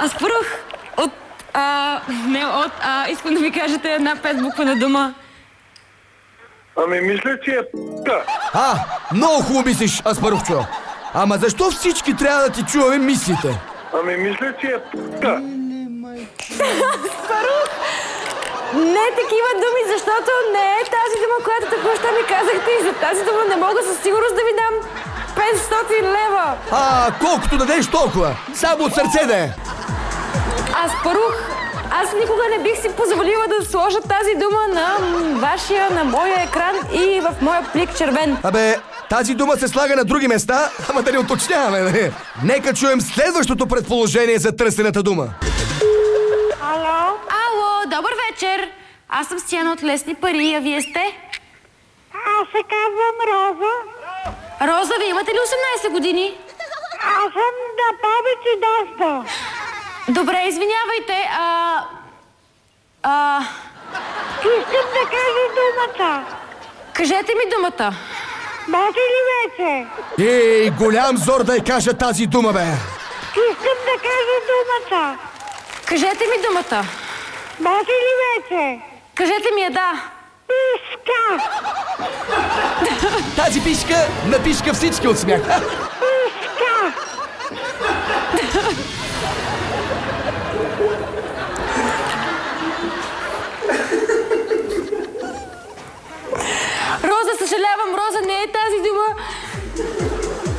Аспарух. Искам да ми кажете една 5-буквена дума. Ами мисля, че е п***ка. Много хубаво мислиш, Аспарухчо. Ама защо всички трябва да ти чуваме мислите? Ами мисля, че е п***ка. Аспарух! Не такива думи, защото не е тази дума, която току-що ми казахте, и за тази дума не мога със сигурност да ви дам 500 лева. Колкото дадеш толкова. Само от сърце да е. Аспарух, аз никога не бих си позволила да сложа тази дума на моя екран и в моя плик червен. Тази дума се слага на други места, ама да не уточняваме, не? Нека чуем следващото предположение за търсената дума. Ало, добър вечер. Аз съм Сиена от Лесни пари, а вие сте? Аз се казвам Роза. Роза, вие имате ли 18 години? Аз съм да повече доста. Добре, извинявайте, Искам да кажа думата. Кажете ми думата. Може ли вече? Ей, голям зор да я кажа тази дума, бе! Искам да кажа думата. Кажете ми думата. Може ли вече? Кажете ми я, да. Пишка. Тази пишка напишка всички от смях. Пишка. Роза, съжалявам, Роза, не е тази дума.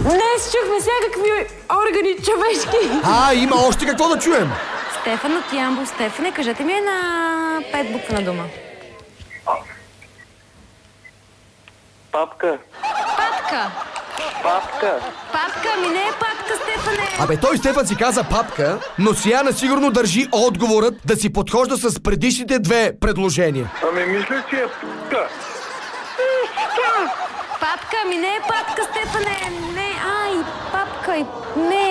Днес чухме всякакви органи човешки. Има още какво да чуем. Стефан от Ямбол. Стефане, кажете ми една 5-буквена дума. Папка. Папка. Папка. Папка, ами не е папка, Стефане. Той Стефан си каза папка, но Сияна сигурно държи отговорът да си подхожда с предишните две предложения. Ами мисля, че е п***ка. Папка, ами не е папка, Стефане. Не, папка, не